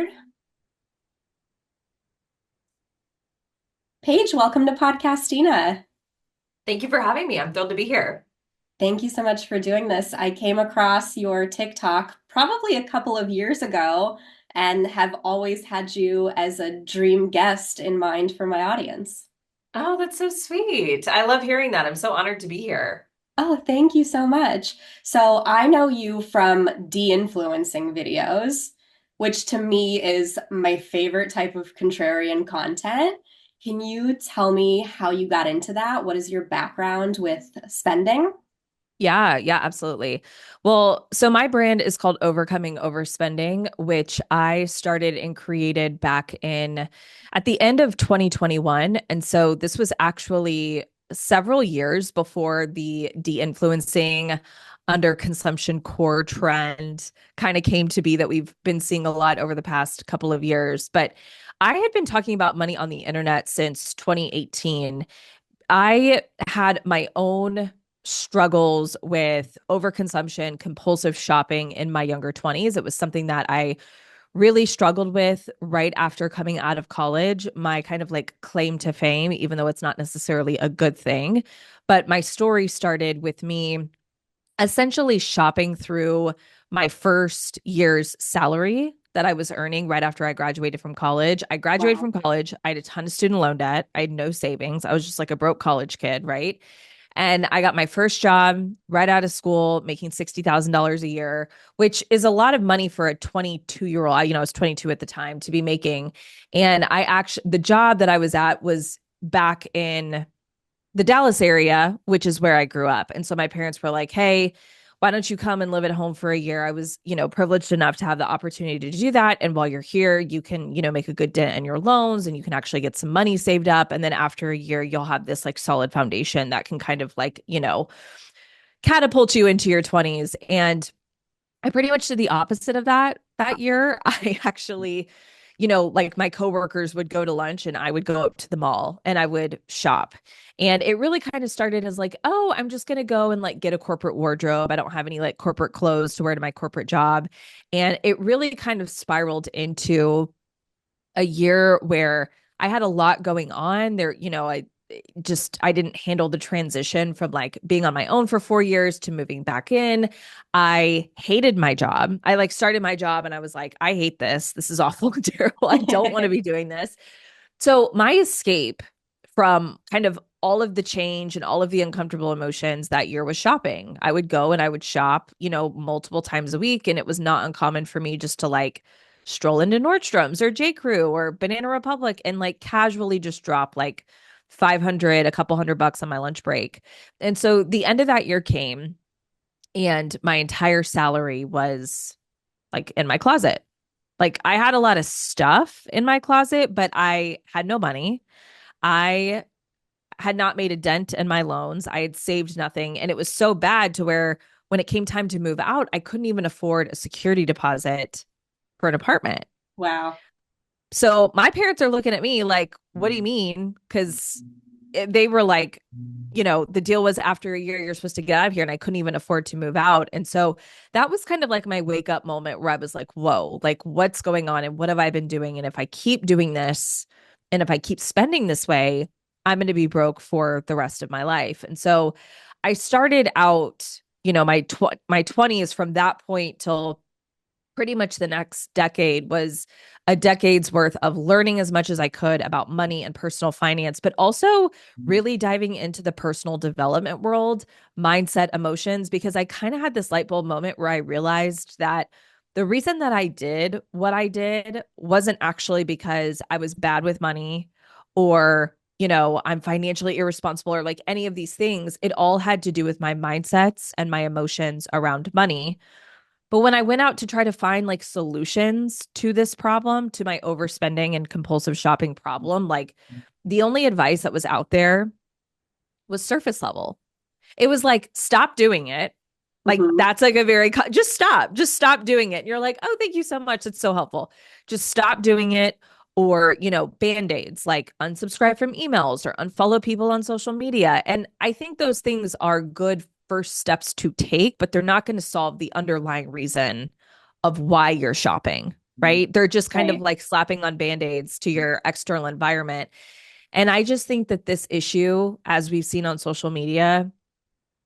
Pritchard. Paige, welcome to Podcastina. Thank you for having me. I'm thrilled to be here. Thank you so much for doing this. I came across your TikTok probably a couple of years ago and have always had you as a dream guest in mind for my audience. Oh, that's so sweet. I love hearing that. I'm so honored to be here. Oh, thank you so much. So I know you from de-influencing videos, which to me is my favorite type of contrarian content. Can you tell me how you got into that? What is your background with spending? Yeah, absolutely. Well, so my brand is called Overcoming Overspending, which I started and created back in at the end of 2021. And so this was actually several years before the de-influencing under consumption core trend kind of came to be that we've been seeing a lot over the past couple of years. But I had been talking about money on the internet since 2018. I had my own struggles with overconsumption, compulsive shopping in my younger 20s. It was something that I really struggled with right after coming out of college, my kind of like claim to fame, even though it's not necessarily a good thing. But my story started with me essentially shopping through my first year's salary that I was earning right after I graduated from college. I graduated Wow. from college. I had a ton of student loan debt. I had no savings. I was just like a broke college kid, right? And I got my first job right out of school, making $60,000 a year, which is a lot of money for a 22-year-old. I was 22 at the time to be making. And the job that I was at was back in the Dallas area, which is where I grew up. And so my parents were like, hey, why don't you come and live at home for a year? I was, privileged enough to have the opportunity to do that. And while you're here, you can, make a good dent in your loans and you can actually get some money saved up. And then after a year, you'll have this like solid foundation that can kind of like, catapult you into your 20s. And I pretty much did the opposite of that year. I actually, like my coworkers would go to lunch and I would go up to the mall and I would shop. And it really kind of started as like, oh, I'm just going to go and like get a corporate wardrobe. I don't have any like corporate clothes to wear to my corporate job. And it really kind of spiraled into a year where I had a lot going on there. I didn't handle the transition from like being on my own for 4 years to moving back in. I hated my job. I like started my job and I was like, I hate this. This is awful and terrible. I don't want to be doing this. So my escape from kind of all of the change and all of the uncomfortable emotions that year was shopping. I would go and I would shop, multiple times a week. And it was not uncommon for me just to like stroll into Nordstrom's or J. Crew or Banana Republic and like casually just drop like 500, a couple $100 on my lunch break. And so the end of that year came and my entire salary was like in my closet. Like I had a lot of stuff in my closet, but I had no money. I had not made a dent in my loans. I had saved nothing. And it was so bad to where when it came time to move out, I couldn't even afford a security deposit for an apartment. Wow. So my parents are looking at me like, what do you mean? Because they were like, the deal was after a year, you're supposed to get out of here. And I couldn't even afford to move out. And so that was kind of like my wake up moment where I was like, whoa, like what's going on? And what have I been doing? And if I keep doing this and if I keep spending this way, I'm going to be broke for the rest of my life. And so I started out, my 20s from that point till pretty much the next decade was a decade's worth of learning as much as I could about money and personal finance, but also really diving into the personal development world, mindset, emotions, because I kind of had this light bulb moment where I realized that the reason that I did what I did wasn't actually because I was bad with money or I'm financially irresponsible or like any of these things. It all had to do with my mindsets and my emotions around money. But when I went out to try to find like solutions to this problem, to my overspending and compulsive shopping problem, like the only advice that was out there was surface level. It was like, stop doing it. Like Mhm. that's like just stop doing it. And you're like, oh, thank you so much. It's so helpful. Just stop doing it. Or, band-aids like unsubscribe from emails or unfollow people on social media. And I think those things are good first steps to take, but they're not going to solve the underlying reason of why you're shopping. right? They're just kind of Right. like slapping on band-aids to your external environment. And I just think that this issue, as we've seen on social media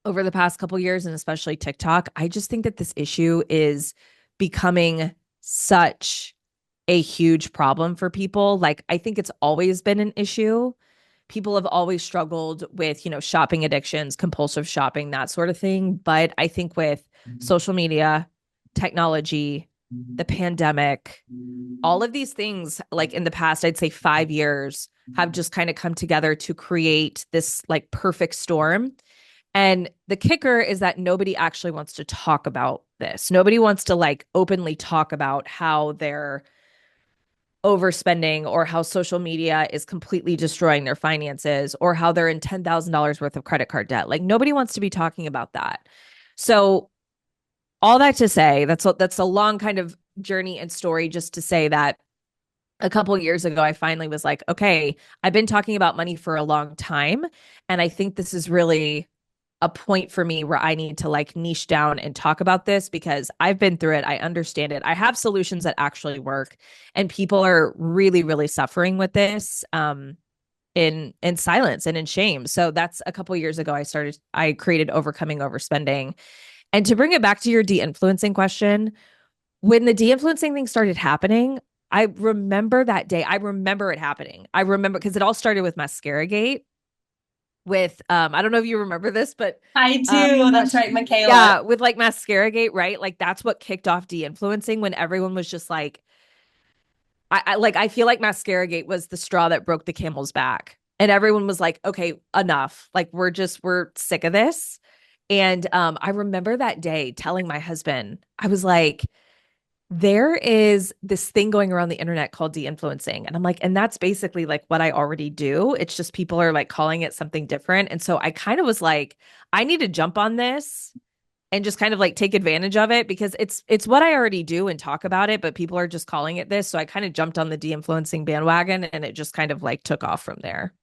over the past couple years, and especially TikTok, I just think that this issue is becoming such a huge problem for people. Like, I think it's always been an issue. People have always struggled with, shopping addictions, compulsive shopping, that sort of thing. But I think with social media, technology, the pandemic, all of these things, like in the past, I'd say 5 years, have just kind of come together to create this like perfect storm. And the kicker is that nobody actually wants to talk about this. Nobody wants to like openly talk about how they're overspending or how social media is completely destroying their finances or how they're in $10,000 worth of credit card debt. Like nobody wants to be talking about that. So all that to say, that's a long kind of journey and story just to say that a couple of years ago I finally was like, okay, I've been talking about money for a long time and I think this is really a point for me where I need to like niche down and talk about this because I've been through it. I understand it. I have solutions that actually work and people are really, really suffering with this in silence and in shame. So that's a couple years ago I created Overcoming Overspending. And to bring it back to your de-influencing question, when the de-influencing thing started happening, I remember that day. I remember it happening. I remember because it all started with Mascara Gate with I don't know if you remember this, but I uh do. That's right, Michaela. yeah, with like Mascara Gate, right? Like that's what kicked off de-influencing when everyone was just like I feel like Mascara Gate was the straw that broke the camel's back. And everyone was like, okay, enough. Like we're sick of this. And I remember that day telling my husband, I was like, there is this thing going around the internet called de-influencing. And I'm like, and that's basically like what I already do. It's just people are like calling it something different. And so I kind of was like, I need to jump on this and just kind of like take advantage of it because it's what I already do and talk about it, but people are just calling it this. So I kind of jumped on the de-influencing bandwagon and it just kind of like took off from there.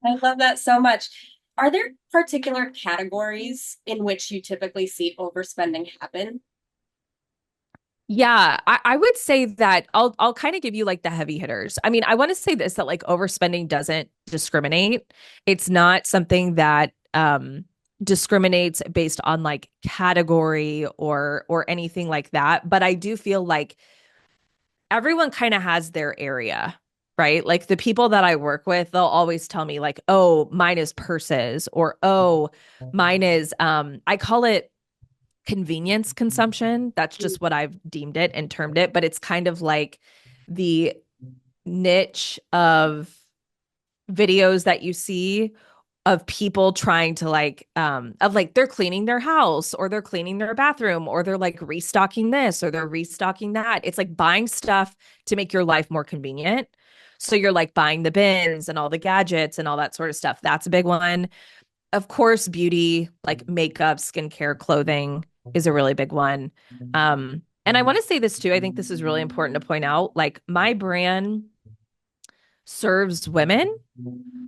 I love that so much. Are there particular categories in which you typically see overspending happen? Yeah, I would say that I'll kind of give you like the heavy hitters. I mean, I want to say this that like overspending doesn't discriminate. It's not something that discriminates based on like category or anything like that. But I do feel like everyone kind of has their area, right? Like the people that I work with, they'll always tell me like, "Oh, mine is purses," or "Oh, mine is I call it convenience consumption. That's just what I've deemed it and termed it, but it's kind of like the niche of videos that you see of people trying to like of like they're cleaning their house or they're cleaning their bathroom or they're like restocking this or they're restocking that. It's like buying stuff to make your life more convenient. So you're like buying the bins and all the gadgets and all that sort of stuff. That's a big one. Of course, beauty, like makeup, skincare, clothing is a really big one. And I want to say this too. I think this is really important to point out. Like my brand serves women,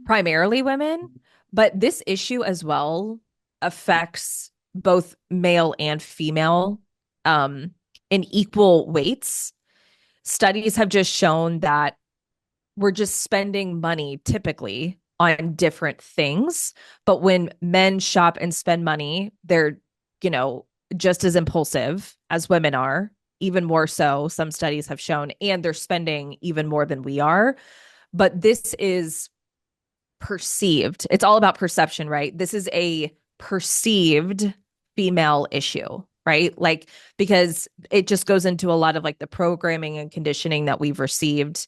primarily women, but this issue as well affects both male and female in equal weights. Studies have just shown that we're just spending money typically on different things. But when men shop and spend money, they're, you know, just as impulsive as women are, even more so, some studies have shown, and they're spending even more than we are. But this is perceived. It's all about perception, right? This is a perceived female issue, right? Like, because it just goes into a lot of like the programming and conditioning that we've received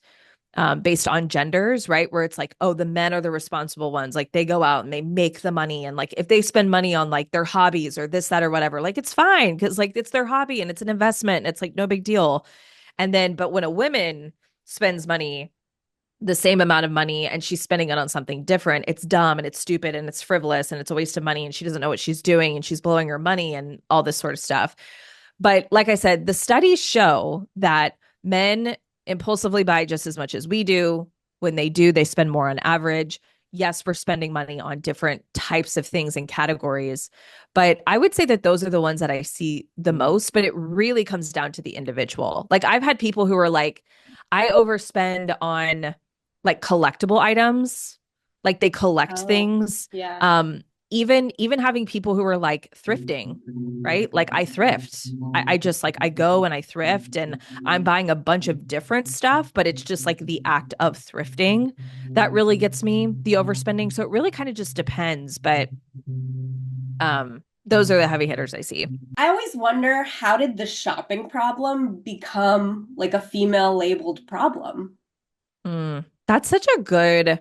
based on genders, right? Where it's like, oh, the men are the responsible ones. Like they go out and they make the money. And like if they spend money on like their hobbies or this, that, or whatever, like it's fine because like it's their hobby and it's an investment and it's like no big deal. And then, but when a woman spends money, the same amount of money and she's spending it on something different, it's dumb and it's stupid and it's frivolous and it's a waste of money and she doesn't know what she's doing and she's blowing her money and all this sort of stuff. But like I said, the studies show that men impulsively buy just as much as we do. When they do, they spend more on average. yes, we're spending money on different types of things and categories, but I would say that those are the ones that I see the most, but it really comes down to the individual. Like I've had people who are like, I overspend on like collectible items, like they collect Oh, things. yeah. Um, even having people who are like thrifting, right? Like I thrift. I just like I go and I thrift and I'm buying a bunch of different stuff, but it's just like the act of thrifting that really gets me, the overspending. So it really kind of just depends, but those are the heavy hitters I see. I always wonder, how did the shopping problem become like a female labeled problem? Mm, that's such a good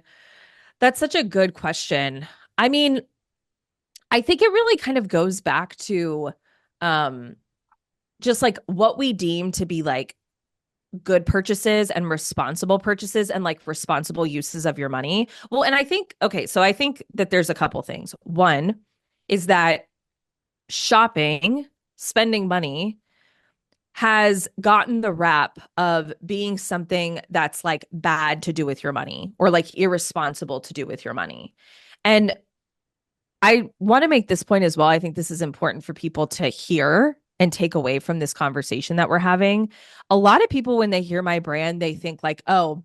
question. I mean, I think it really kind of goes back to um just like what we deem to be like good purchases and responsible purchases and like responsible uses of your money. Well, and I think, okay, so I think that there's a couple things. One is that shopping, spending money has gotten the rap of being something that's like bad to do with your money or like irresponsible to do with your money. And I want to make this point as well. I think this is important for people to hear and take away from this conversation that we're having. A lot of people, when they hear my brand, they think like, oh,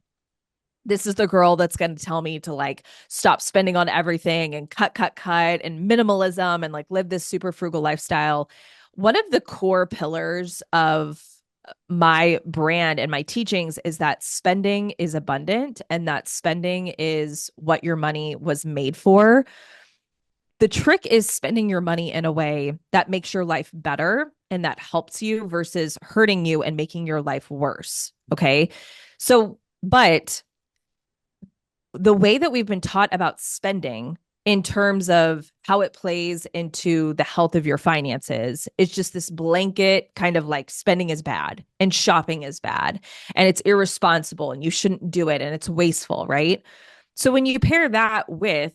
this is the girl that's going to tell me to like stop spending on everything and cut, and minimalism and like live this super frugal lifestyle. One of the core pillars of my brand and my teachings is that spending is abundant and that spending is what your money was made for. The trick is spending your money in a way that makes your life better and that helps you versus hurting you and making your life worse. Okay. So, but the way that we've been taught about spending in terms of how it plays into the health of your finances is just this blanket kind of like spending is bad and shopping is bad and it's irresponsible and you shouldn't do it and it's wasteful, right? So when you pair that with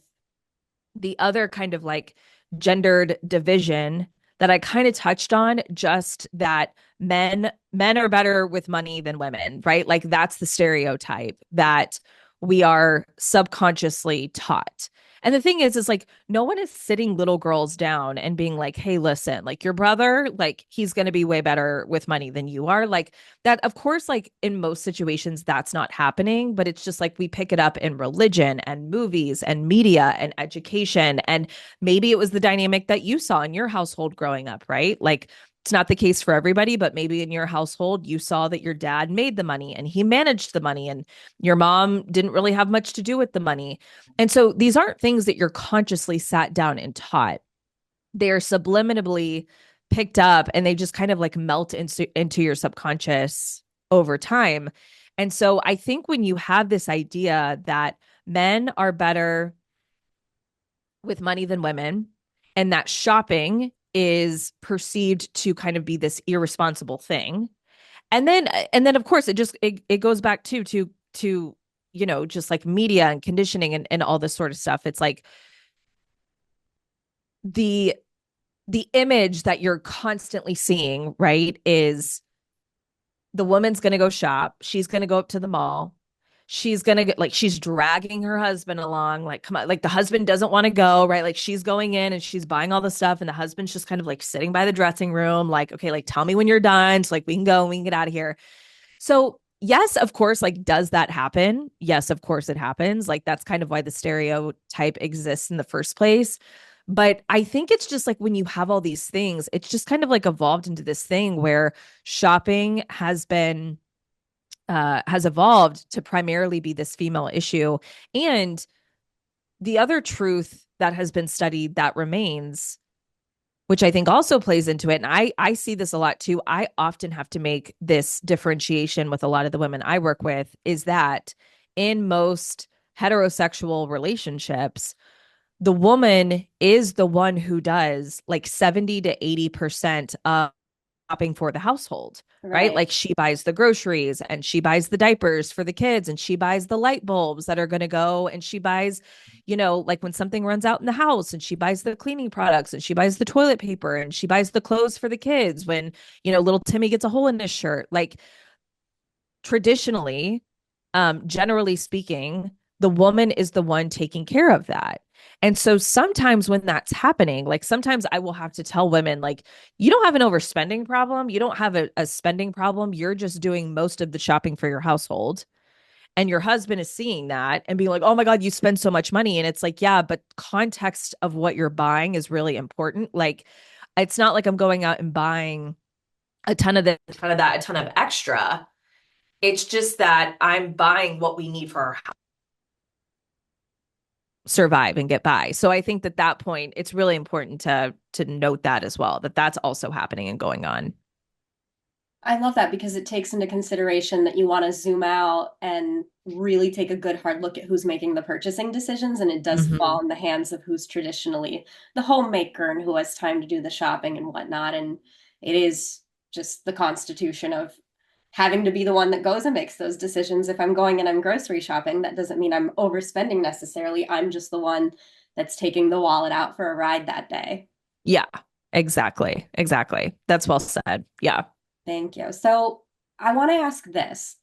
the other kind of like gendered division that I kind of touched on, just that men are better with money than women, right? Like that's the stereotype that we are subconsciously taught. And the thing is like no one is sitting little girls down and being like, hey, listen, like your brother, like he's going to be way better with money than you are. Like that, of course, like in most situations, that's not happening, but it's just like we pick it up in religion and movies and media and education. And maybe it was the dynamic that you saw in your household growing up, right? Like it's not the case for everybody, but maybe in your household, you saw that your dad made the money and he managed the money, and your mom didn't really have much to do with the money. And so these aren't things that you're consciously sat down and taught. They are subliminally picked up and they just kind of like melt into your subconscious over time. And so I think when you have this idea that men are better with money than women and that shopping is perceived to kind of be this irresponsible thing, and then of course it goes back to just like media and conditioning and all this sort of stuff. It's like the the image that you're constantly seeing, right, is the woman's going to go shop. She's going to go up to the mall. She's going to get like, she's dragging her husband along. Like, come on, like the husband doesn't want to go, right? Like she's going in and she's buying all the stuff. And the husband's just kind of like sitting by the dressing room, like, okay, like tell me when you're done. So like we can go and we can get out of here. So, yes, of course, like, does that happen? Yes, of course it happens. Like, that's kind of why the stereotype exists in the first place. But I think it's just like when you have all these things, it's just kind of like evolved into this thing where shopping has evolved to primarily be this female issue. And the other truth that has been studied that remains, which I think also plays into it. And I see this a lot too. I often have to make this differentiation with a lot of the women I work with, is that in most heterosexual relationships, the woman is the one who does like 70 to 80% of shopping for the household, right? Right. Like she buys the groceries and she buys the diapers for the kids and she buys the light bulbs that are going to go, and she buys, like when something runs out in the house, and she buys the cleaning products and she buys the toilet paper and she buys the clothes for the kids when, little Timmy gets a hole in his shirt. Like traditionally, generally speaking, the woman is the one taking care of that. And so sometimes when that's happening, like sometimes I will have to tell women, like, you don't have an overspending problem. You don't have a spending problem. You're just doing most of the shopping for your household. And your husband is seeing that and being like, oh my God, you spend so much money. And it's like, yeah, but context of what you're buying is really important. Like, it's not like I'm going out and buying a ton of this, a ton of that, a ton of extra. It's just that I'm buying what we need for our survive and get by. So I think that that point, it's really important to note that as well, that that's also happening and going on. I love that because it takes into consideration that you want to zoom out and really take a good hard look at who's making the purchasing decisions. And it does fall Mm-hmm. in the hands of who's traditionally the homemaker and who has time to do the shopping and whatnot. And it is just the constitution of having to be the one that goes and makes those decisions. If I'm going and I'm grocery shopping, that doesn't mean I'm overspending necessarily. I'm just the one that's taking the wallet out for a ride that day. Yeah, exactly. Exactly. That's well said. Yeah. Thank you. So I want to ask this.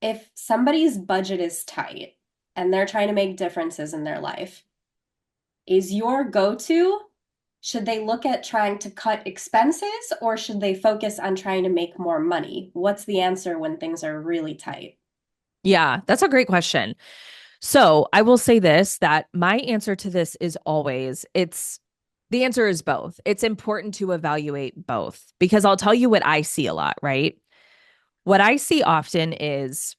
If somebody's budget is tight and they're trying to make differences in their life, is your go-to, should they look at trying to cut expenses or should they focus on trying to make more money? What's the answer when things are really tight? Yeah, that's a great question. So I will say this that my answer to this is always the answer is both. It's important to evaluate both because I'll tell you what I see a lot, right? What I see often is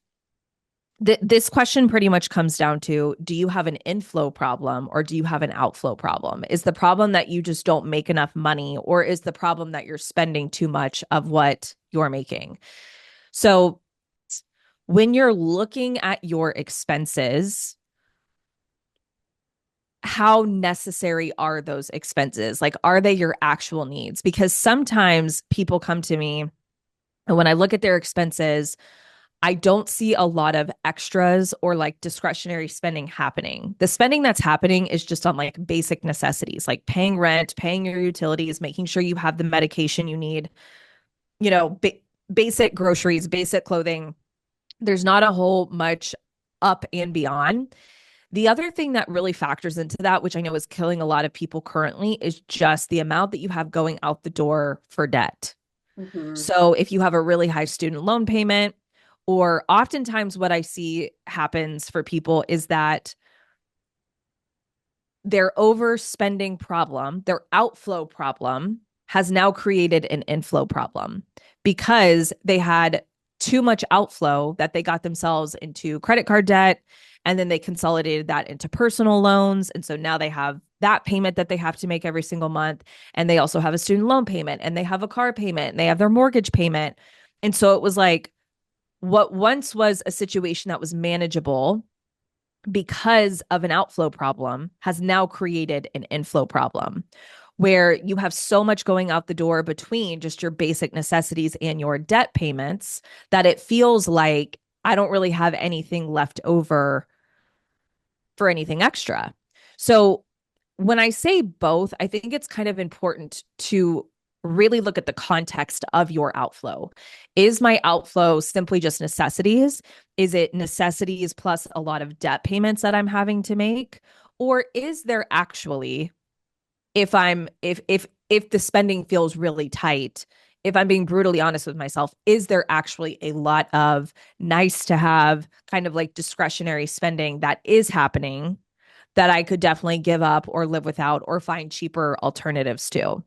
this question pretty much comes down to, do you have an inflow problem or do you have an outflow problem? Is the problem that you just don't make enough money, or is the problem that you're spending too much of what you're making? So when you're looking at your expenses, how necessary are those expenses? Like, are they your actual needs? Because sometimes people come to me and when I look at their expenses, I don't see a lot of extras or like discretionary spending happening. The spending that's happening is just on like basic necessities, like paying rent, paying your utilities, making sure you have the medication you need, you know, basic groceries, basic clothing. There's not a whole much up and beyond. The other thing that really factors into that, which I know is killing a lot of people currently, is just the amount that you have going out the door for debt. Mhm. So if you have a really high student loan payment, or oftentimes what I see happens for people is that their overspending problem, their outflow problem, has now created an inflow problem because they had too much outflow that they got themselves into credit card debt, and then they consolidated that into personal loans. And so now they have that payment that they have to make every single month. And they also have a student loan payment, and they have a car payment, and they have their mortgage payment. And so it was like what once was a situation that was manageable because of an outflow problem has now created an inflow problem where you have so much going out the door between just your basic necessities and your debt payments that it feels like I don't really have anything left over for anything extra. So when I say both, I think it's kind of important to really look at the context of your outflow. Is my outflow simply just necessities? Is it necessities plus a lot of debt payments that I'm having to make? Or is there actually, if the spending feels really tight, if I'm being brutally honest with myself, is there actually a lot of nice to have kind of like discretionary spending that is happening that I could definitely give up or live without or find cheaper alternatives to?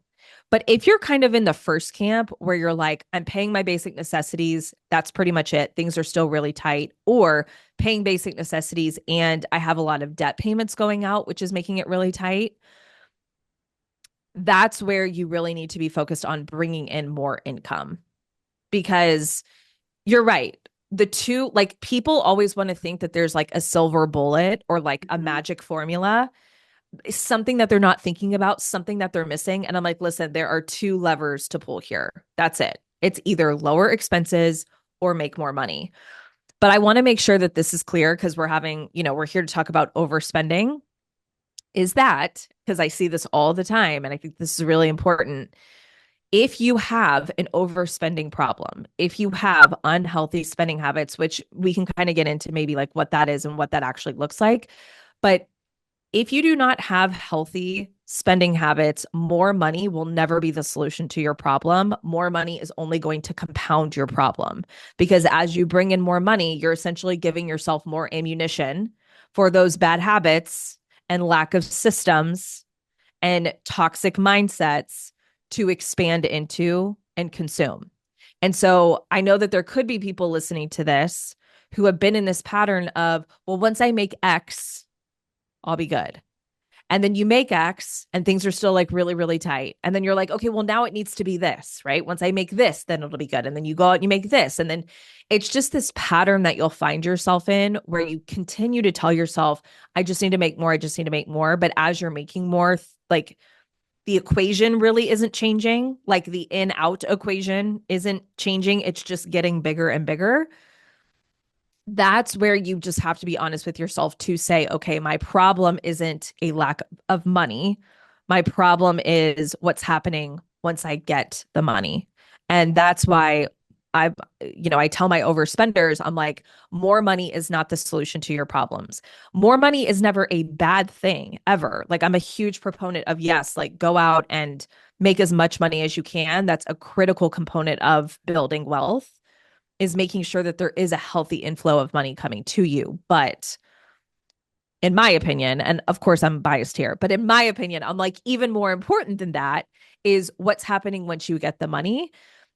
But if you're kind of in the first camp where you're like, I'm paying my basic necessities, that's pretty much it. Things are still really tight, or paying basic necessities and I have a lot of debt payments going out, which is making it really tight. That's where you really need to be focused on bringing in more income because you're right. The two, like people always want to think that there's like a silver bullet or like a Mhm. magic formula, something that they're not thinking about, something that they're missing. And I'm like, listen, there are two levers to pull here. That's it. It's either lower expenses or make more money. But I want to make sure that this is clear because we're here to talk about overspending. Is that because I see this all the time and I think this is really important. if you have an overspending problem, if you have unhealthy spending habits, which we can kind of get into maybe like what that is and what that actually looks like. But if you do not have healthy spending habits, more money will never be the solution to your problem. More money is only going to compound your problem because as you bring in more money, you're essentially giving yourself more ammunition for those bad habits and lack of systems and toxic mindsets to expand into and consume. And so I know that there could be people listening to this who have been in this pattern of, well, once I make X, I'll be good. And then you make X and things are still like really, really tight. And then you're like, okay, well, now it needs to be this, right? Once I make this, then it'll be good. And then you go out and you make this. And then it's just this pattern that you'll find yourself in where you continue to tell yourself, I just need to make more. I just need to make more. But as you're making more, like the equation really isn't changing. Like the in out equation isn't changing. It's just getting bigger and bigger. That's where you just have to be honest with yourself to say, okay, my problem isn't a lack of money. My problem is what's happening once I get the money. And that's why I tell my overspenders, I'm like, more money is not the solution to your problems. More money is never a bad thing ever. Like, I'm a huge proponent of, yes, like go out and make as much money as you can. That's a critical component of building wealth is making sure that there is a healthy inflow of money coming to you. But in my opinion, and of course I'm biased here, but in my opinion, I'm like, even more important than that is what's happening once you get the money.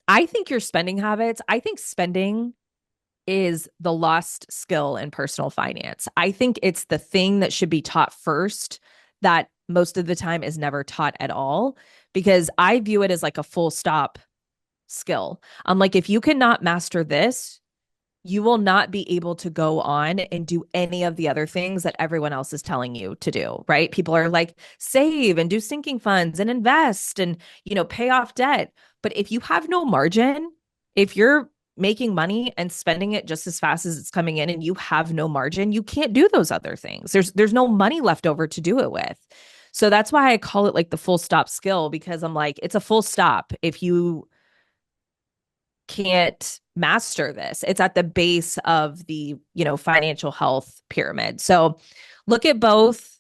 I think your spending habits, I think spending is the lost skill in personal finance. I think it's the thing that should be taught first that most of the time is never taught at all because I view it as like a full stop skill. I'm like, if you cannot master this, you will not be able to go on and do any of the other things that everyone else is telling you to do, right? People are like, save and do sinking funds and invest and, pay off debt. But if you have no margin, if you're making money and spending it just as fast as it's coming in and you have no margin, you can't do those other things. There's no money left over to do it with. So that's why I call it like the full stop skill because I'm like, it's a full stop if you can't master this. It's at the base of the, financial health pyramid. So look at both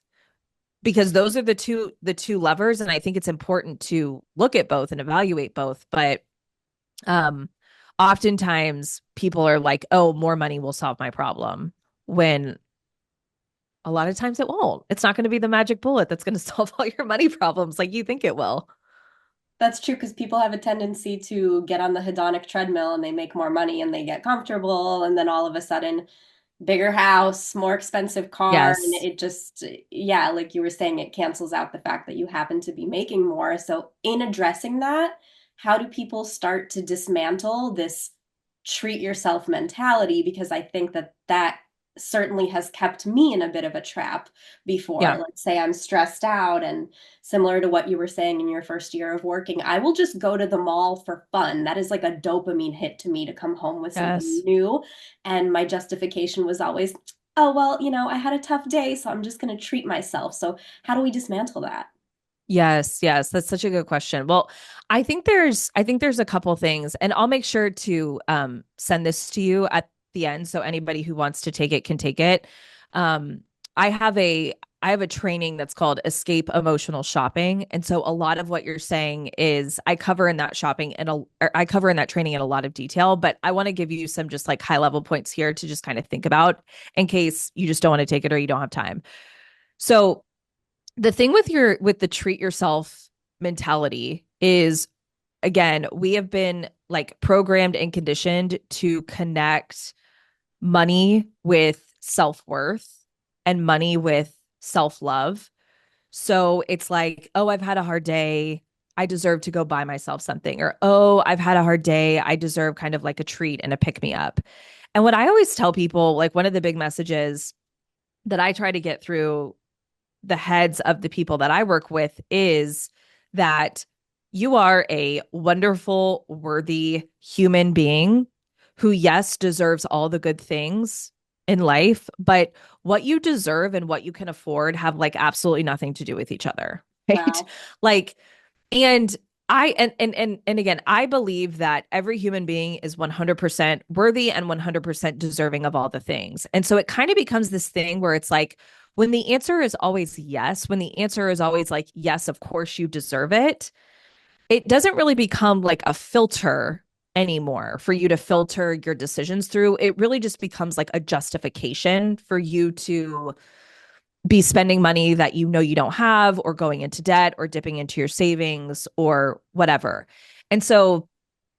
because those are the two levers and I think it's important to look at both and evaluate both, but um oftentimes people are like, "Oh, more money will solve my problem." When a lot of times it won't. It's not going to be the magic bullet that's going to solve all your money problems like you think it will. That's true because people have a tendency to get on the hedonic treadmill and they make more money and they get comfortable, and then all of a sudden, bigger house, more expensive car, and Yes. it just, yeah, like you were saying, it cancels out the fact that you happen to be making more. So, in addressing that, how do people start to dismantle this treat yourself mentality? Because I think that that certainly has kept me in a bit of a trap before. Yeah. Let's say I'm stressed out, and similar to what you were saying in your first year of working, I will just go to the mall for fun. That is like a dopamine hit to me to come home with something Yes. new. And my justification was always, oh, well, I had a tough day, so I'm just going to treat myself. So, how do we dismantle that? Yes, yes, that's such a good question. Well, I think there's a couple things and I'll make sure to send this to you at the end so anybody who wants to take it can take it. Um I have a I have a training that's called Escape Emotional Shopping. And so a lot of what you're saying is I cover in that shopping and I cover in that training in a lot of detail, but I want to give you some just like high level points here to just kind of think about in case you just don't want to take it or you don't have time. So the thing with the treat yourself mentality is again, we have been like programmed and conditioned to connect money with self-worth and money with self-love. So it's like, oh, I've had a hard day. I deserve to go buy myself something. Or, oh, I've had a hard day. I deserve kind of like a treat and a pick me up. And what I always tell people, like one of the big messages that I try to get through the heads of the people that I work with is that you are a wonderful, worthy human being who, yes, deserves all the good things in life, but what you deserve and what you can afford have like absolutely nothing to do with each other, right? Wow. Like, and And again, I believe that every human being is 100% worthy and 100% deserving of all the things. And so it kind of becomes this thing where it's like when the answer is always yes, when the answer is always like yes, of course you deserve it, it doesn't really become like a filter anymore for you to filter your decisions through. It really just becomes like a justification for you to be spending money that you know you don't have, or going into debt, or dipping into your savings, or whatever. And so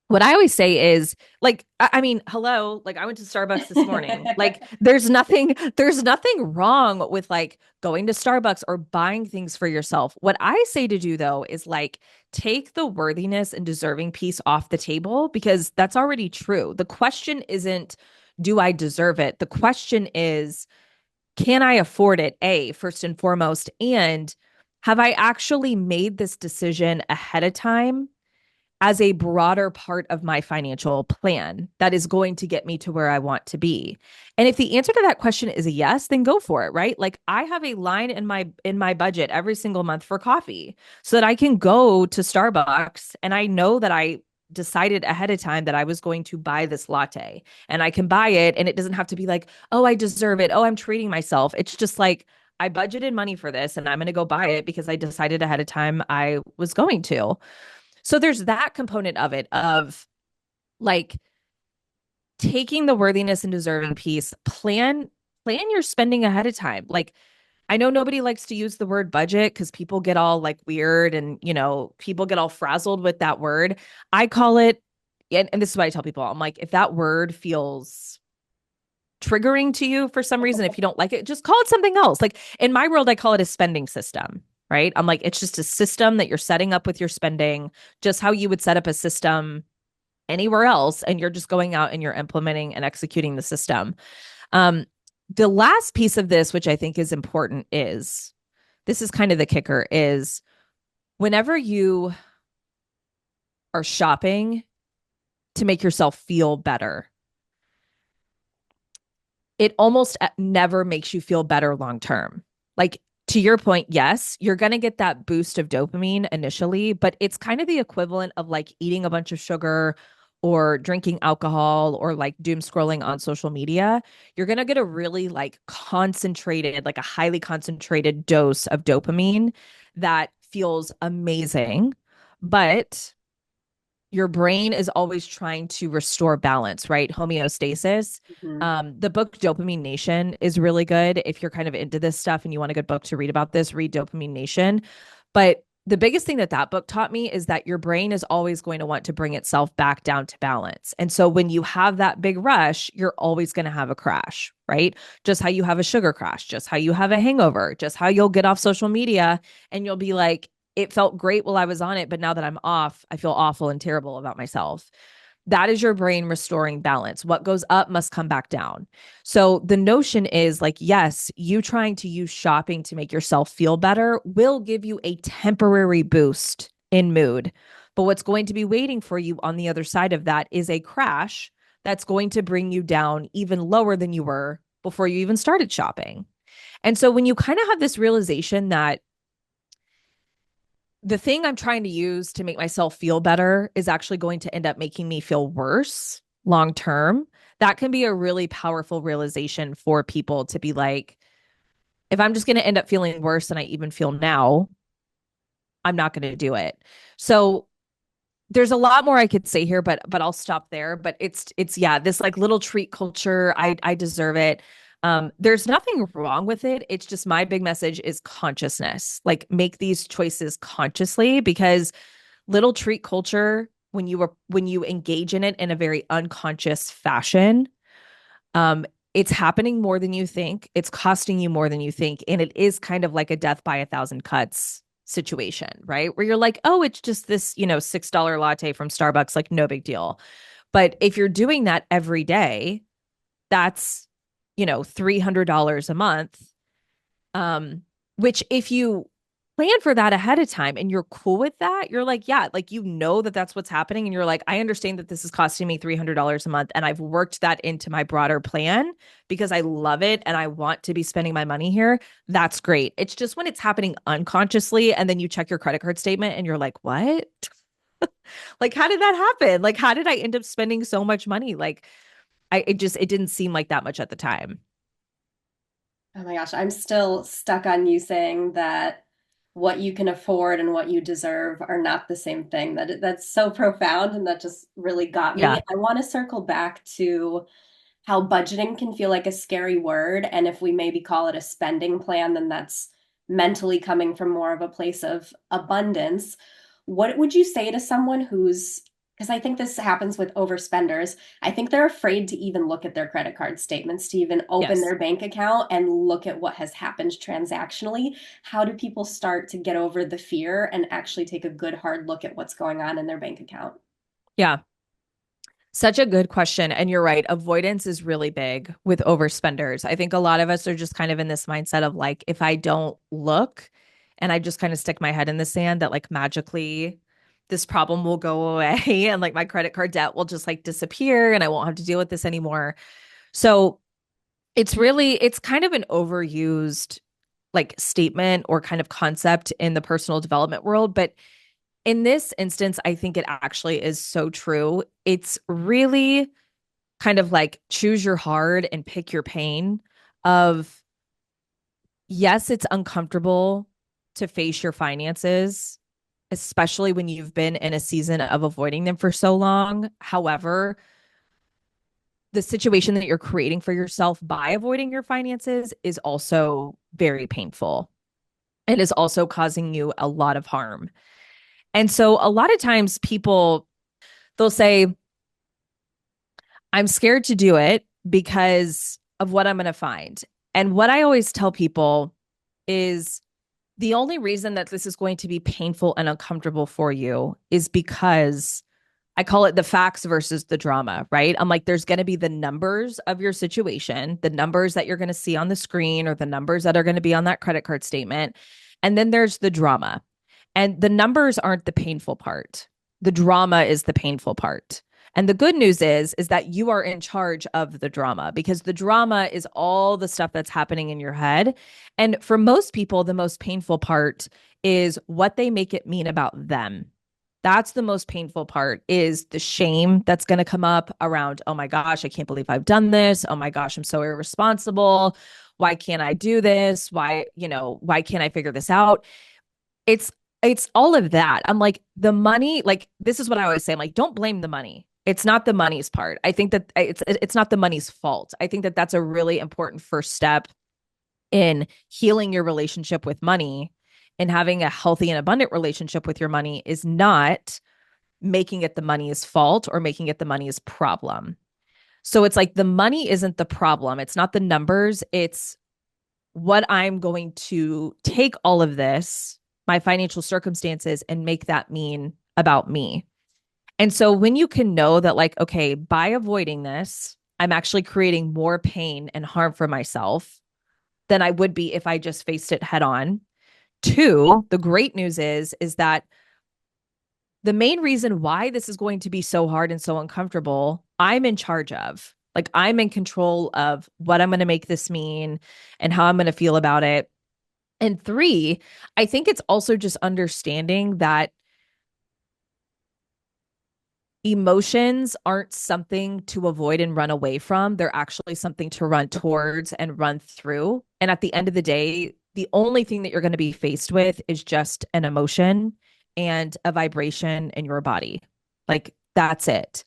what I always say is like, I mean, hello, like I went to Starbucks this morning. Like there's nothing wrong with like going to Starbucks or buying things for yourself. What I say to do though is like take the worthiness and deserving piece off the table, because that's already true. The question isn't, do I deserve it? The question is, can I afford it? A, first and foremost. And have I actually made this decision ahead of time as a broader part of my financial plan that is going to get me to where I want to be? And if the answer to that question is a yes, then go for it, right? Like I have a line in my budget every single month for coffee so that I can go to Starbucks and I know that I decided ahead of time that I was going to buy this latte, and I can buy it and it doesn't have to be like, "Oh, I deserve it. Oh, I'm treating myself." It's just like I budgeted money for this and I'm going to go buy it because I decided ahead of time I was going to. So there's that component of it, of like taking the worthiness and deserving piece, plan your spending ahead of time. Like I know nobody likes to use the word budget because people get all like weird and, people get all frazzled with that word. I call it, and this is what I tell people. I'm like, if that word feels triggering to you for some reason, if you don't like it, just call it something else. Like in my world, I call it a spending system, right? I'm like, it's just a system that you're setting up with your spending, just how you would set up a system anywhere else. And you're just going out and you're implementing and executing the system. Um, the last piece of this, which I think is important, is this is kind of the kicker, is whenever you are shopping to make yourself feel better, it almost never makes you feel better long term. Like to your point, yes, you're going to get that boost of dopamine initially, but it's kind of the equivalent of like eating a bunch of sugar or drinking alcohol or like doom scrolling on social media. You're going to get a really like concentrated, like a highly concentrated dose of dopamine that feels amazing. But your brain is always trying to restore balance, right? Homeostasis. Mhm. The book Dopamine Nation is really good. If you're kind of into this stuff and you want a good book to read about this, read Dopamine Nation. But the biggest thing that that book taught me is that your brain is always going to want to bring itself back down to balance. And so when you have that big rush, you're always going to have a crash, right? Just how you have a sugar crash, just how you have a hangover, just how you'll get off social media and you'll be like, it felt great while I was on it, but now that I'm off, I feel awful and terrible about myself. That is your brain restoring balance. What goes up must come back down. So the notion is like, yes, you trying to use shopping to make yourself feel better will give you a temporary boost in mood. But what's going to be waiting for you on the other side of that is a crash that's going to bring you down even lower than you were before you even started shopping. And so when you kind of have this realization that the thing I'm trying to use to make myself feel better is actually going to end up making me feel worse long term, that can be a really powerful realization for people to be like, if I'm just going to end up feeling worse than I even feel now, I'm not going to do it. So there's a lot more I could say here, but I'll stop there. But it's yeah, this like little treat culture. I deserve it. There's nothing wrong with it. It's just my big message is consciousness. Like make these choices consciously, because little treat culture, when you engage in it in a very unconscious fashion, it's happening more than you think. It's costing you more than you think, and it is kind of like a death by a thousand cuts situation, right? Where you're like, oh, it's just this, $6 latte from Starbucks, like no big deal. But if you're doing that every day, that's, $300 a month. Which if you plan for that ahead of time and you're cool with that, you're like, yeah, like, that that's what's happening. And you're like, I understand that this is costing me $300 a month. And I've worked that into my broader plan because I love it and I want to be spending my money here. That's great. It's just when it's happening unconsciously and then you check your credit card statement and you're like, what? Like, how did that happen? Like, how did I end up spending so much money? Like, it didn't seem like that much at the time. Oh my gosh, I'm still stuck on you saying that what you can afford and what you deserve are not the same thing. That's so profound and that just really got me. Yeah. I want to circle back to how budgeting can feel like a scary word. And if we maybe call it a spending plan, then that's mentally coming from more of a place of abundance. What would you say to someone who's, because I think this happens with overspenders, I think they're afraid to even look at their credit card statements, to even open Yes. their bank account and look at what has happened transactionally. How do people start to get over the fear and actually take a good hard look at what's going on in their bank account? Yeah. Such a good question. And you're right. Avoidance is really big with overspenders. I think a lot of us are just kind of in this mindset of like, if I don't look and I just kind of stick my head in the sand, that like magically this problem will go away and like my credit card debt will just like disappear and I won't have to deal with this anymore. So it's kind of an overused like statement or kind of concept in the personal development world. But in this instance, I think it actually is so true. It's really kind of like choose your hard and pick your pain of yes, it's uncomfortable to face your finances, especially when you've been in a season of avoiding them for so long. However, the situation that you're creating for yourself by avoiding your finances is also very painful and is also causing you a lot of harm. And so a lot of times people they'll say, I'm scared to do it because of what I'm going to find. And what I always tell people is the only reason that this is going to be painful and uncomfortable for you is because I call it the facts versus the drama, right? I'm like, there's going to be the numbers of your situation, the numbers that you're going to see on the screen or the numbers that are going to be on that credit card statement. And then there's the drama. And the numbers aren't the painful part. The drama is the painful part. And the good news is that you are in charge of the drama because the drama is all the stuff that's happening in your head. And for most people, the most painful part is what they make it mean about them. That's the most painful part is the shame that's going to come up around, oh my gosh, I can't believe I've done this. Oh my gosh, I'm so irresponsible. Why can't I do this? Why can't I figure this out? It's it's all of that. I'm like the money, like this is what I always say. I'm like, don't blame the money. It's not the money's part. I think that it's not the money's fault. I think that that's a really important first step in healing your relationship with money and having a healthy and abundant relationship with your money is not making it the money's fault or making it the money's problem. So it's like the money isn't the problem. It's not the numbers. It's what I'm going to take all of this, my financial circumstances, and make that mean about me. And so when you can know that, like, okay, by avoiding this, I'm actually creating more pain and harm for myself than I would be if I just faced it head on. Two, the great news is that the main reason why this is going to be so hard and so uncomfortable, I'm in charge of. Like I'm in control of what I'm going to make this mean and how I'm going to feel about it. And three, I think it's also just understanding that emotions aren't something to avoid and run away from. They're actually something to run towards and run through. And at the end of the day, the only thing that you're going to be faced with is just an emotion and a vibration in your body. Like that's it.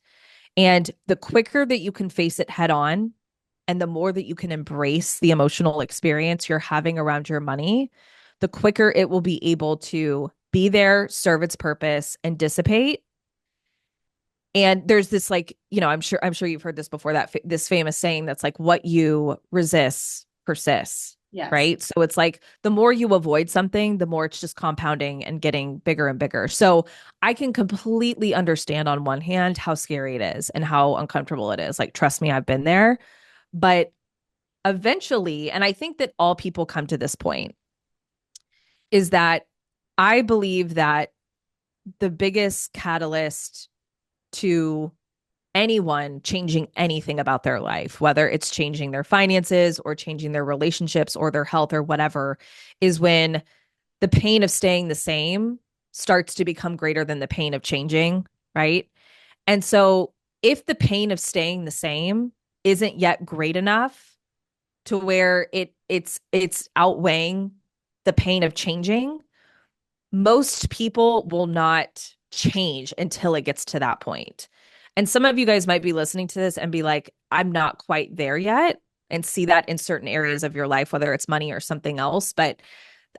And the quicker that you can face it head on and the more that you can embrace the emotional experience you're having around your money, the quicker it will be able to be there, serve its purpose, and dissipate. And there's this like, I'm sure you've heard this before that this famous saying that's like what you resist persists, Yes. right? So it's like the more you avoid something, the more it's just compounding and getting bigger and bigger. So I can completely understand on one hand how scary it is and how uncomfortable it is. Like trust me, I've been there, but eventually, and I think that all people come to this point is that I believe that the biggest catalyst to anyone changing anything about their life, whether it's changing their finances or changing their relationships or their health or whatever, is when the pain of staying the same starts to become greater than the pain of changing, right? And so if the pain of staying the same isn't yet great enough to where it's outweighing the pain of changing, most people will not change until it gets to that point. And some of you guys might be listening to this and be like, I'm not quite there yet, and see that in certain areas of your life, whether it's money or something else. But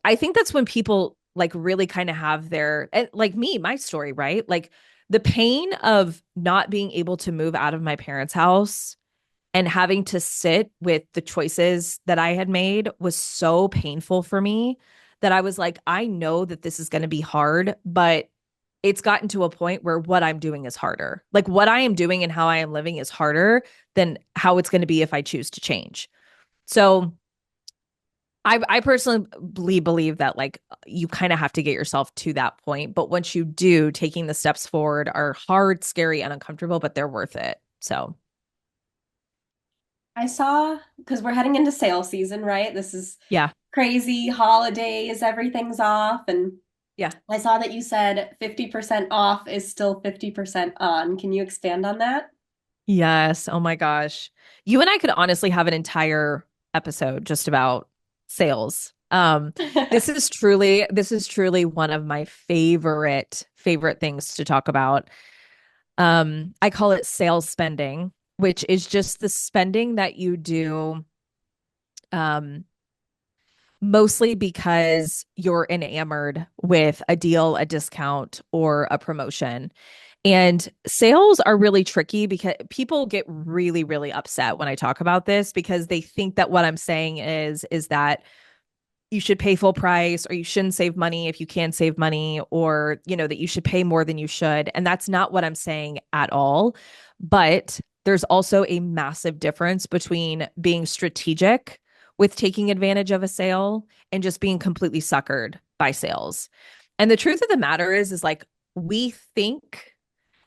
I think that's when people like really kind of have their, and like me, my story, right? Like the pain of not being able to move out of my parents' house and having to sit with the choices that I had made was so painful for me that I was like, I know that this is going to be hard, but it's gotten to a point where what I'm doing is harder. Like what I am doing and how I am living is harder than how it's going to be if I choose to change. So I personally believe that like you kind of have to get yourself to that point. But once you do, taking the steps forward are hard, scary, and uncomfortable, but they're worth it. So I saw, because we're heading into sale season, right? This is yeah, crazy holidays, everything's off. And yeah. I saw that you said 50% off is still 50% on. Can you expand on that? Yes. Oh my gosh. You and I could honestly have an entire episode just about sales. This is truly one of my favorite things to talk about. I call it sales spending, which is just the spending that you do um mostly because you're enamored with a deal, a discount, or a promotion. And sales are really tricky because people get really, really upset when I talk about this because they think that what I'm saying is that you should pay full price or you shouldn't save money if you can save money, or that you should pay more than you should. And that's not what I'm saying at all. But there's also a massive difference between being strategic with taking advantage of a sale and just being completely suckered by sales. And the truth of the matter is like we think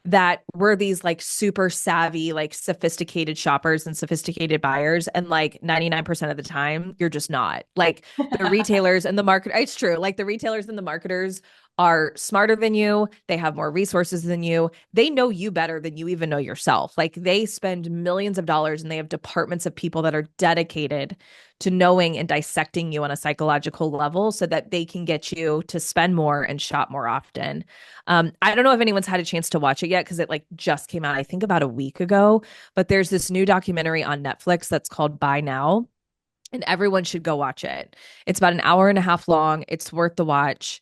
that we're these like super savvy, like sophisticated shoppers and sophisticated buyers. And like 99% of the time, you're just not. Like the retailers and the market, it's true. Like the retailers and the marketers are smarter than you. They have more resources than you. They know you better than you even know yourself. Like they spend millions of dollars and they have departments of people that are dedicated to knowing and dissecting you on a psychological level so that they can get you to spend more and shop more often. I don't know if anyone's had a chance to watch it yet because it like just came out, I think about a week ago, but there's this new documentary on Netflix that's called Buy Now, and everyone should go watch it. It's about an hour and a half long. It's worth the watch.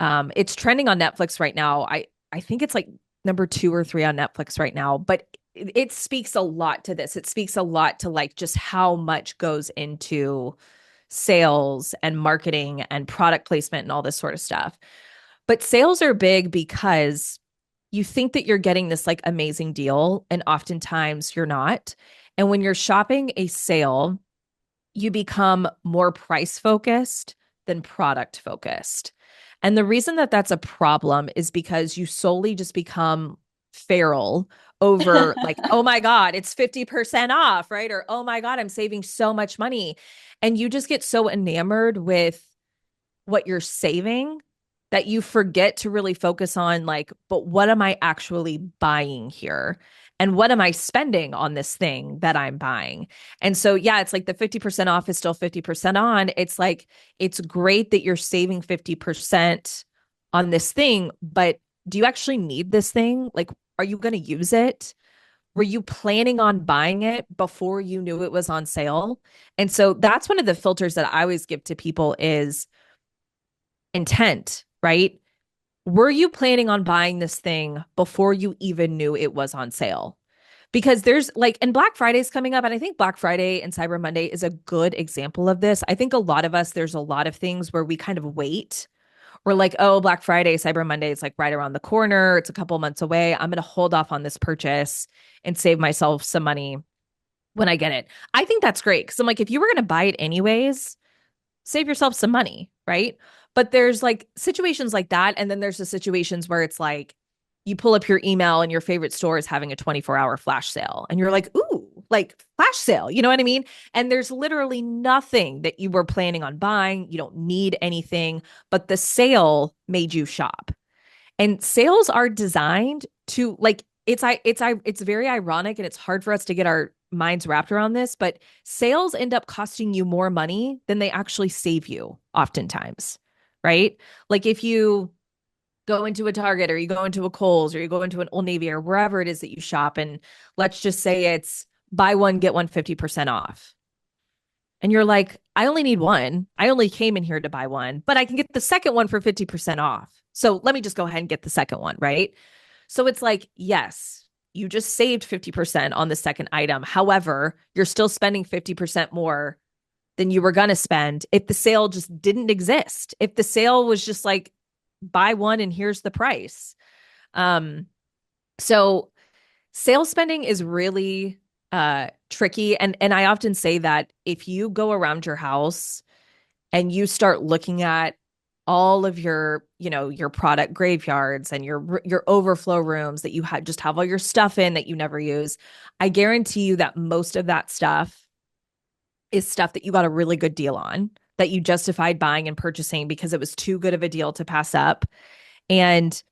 It's trending on Netflix right now. I think it's like number 2 or 3 on Netflix right now, but it speaks a lot to this. It speaks a lot to like just how much goes into sales and marketing and product placement and all this sort of stuff. But sales are big because you think that you're getting this like amazing deal, and oftentimes you're not. And when you're shopping a sale, you become more price focused than product focused. And the reason that that's a problem is because you solely just become feral over like, oh my God, it's 50% off, right? Or, oh my God, I'm saving so much money. And you just get so enamored with what you're saving that you forget to really focus on like, but what am I actually buying here? And what am I spending on this thing that I'm buying? And so, yeah, it's like the 50% off is still 50% on. It's like, it's great that you're saving 50% on this thing, but do you actually need this thing? Like, are you going to use it? Were you planning on buying it before you knew it was on sale? And so that's one of the filters that I always give to people is intent, right? Were you planning on buying this thing before you even knew it was on sale? Because there's like, and Black Friday is coming up, and I think Black Friday and Cyber Monday is a good example of this. I think a lot of us, there's a lot of things where we kind of wait. We're like, oh, Black Friday, Cyber Monday is like right around the corner. It's a couple months away. I'm going to hold off on this purchase and save myself some money when I get it. I think that's great because I'm like, if you were going to buy it anyways, save yourself some money, right? But there's like situations like that. And then there's the situations where it's like you pull up your email and your favorite store is having a 24-hour flash sale. And you're like, ooh, like flash sale. You know what I mean? And there's literally nothing that you were planning on buying. You don't need anything, but the sale made you shop. And sales are designed to like it's very ironic and it's hard for us to get our minds wrapped around this, but sales end up costing you more money than they actually save you oftentimes, right? Like if you go into a Target or you go into a Kohl's or you go into an Old Navy or wherever it is that you shop, and let's just say it's buy one, get one 50% off. And you're like, I only need one. I only came in here to buy one, but I can get the second one for 50% off. So let me just go ahead and get the second one, right? So it's like, yes, you just saved 50% on the second item. However, you're still spending 50% more than you were going to spend if the sale just didn't exist. If the sale was just like, buy one and here's the price. Um, so sales spending is really tricky. And I often say that if you go around your house and you start looking at all of your, your product graveyards and your overflow rooms that you just have all your stuff in that you never use, I guarantee you that most of that stuff is stuff that you got a really good deal on, that you justified buying and purchasing because it was too good of a deal to pass up. And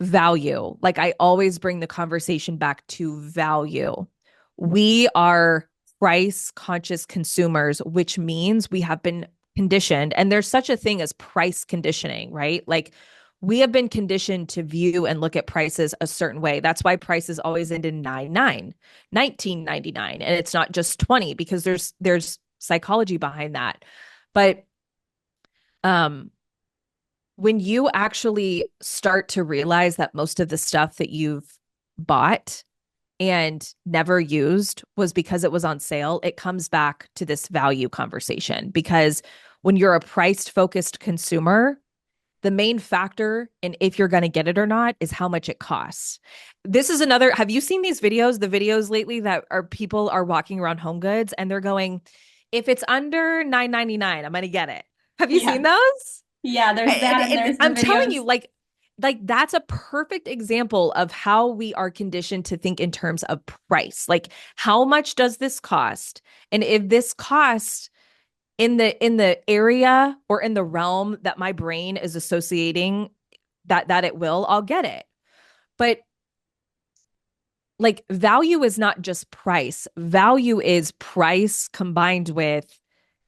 value, like I always bring the conversation back to value. We are price conscious consumers, which means we have been conditioned, and there's such a thing as price conditioning, right? Like we have been conditioned to view and look at prices a certain way. That's why prices always end in 99, 19.99, and it's not just 20 because there's psychology behind that. But um when you actually start to realize that most of the stuff that you've bought and never used was because it was on sale, it comes back to this value conversation. Because when you're a price focused consumer, the main factor in if you're going to get it or not is how much it costs. This is another, have you seen these videos, the videos lately that are people are walking around Home Goods and they're going, if it's under 9.99, I'm going to get it. Have you seen Yeah. those? Yeah, there's And, that and and there's the I'm telling videos. you, like that's a perfect example of how we are conditioned to think in terms of price. Like, how much does this cost? And if this costs in the area or in the realm that my brain is associating that it will, I'll get it. But like value is not just price. Value is price combined with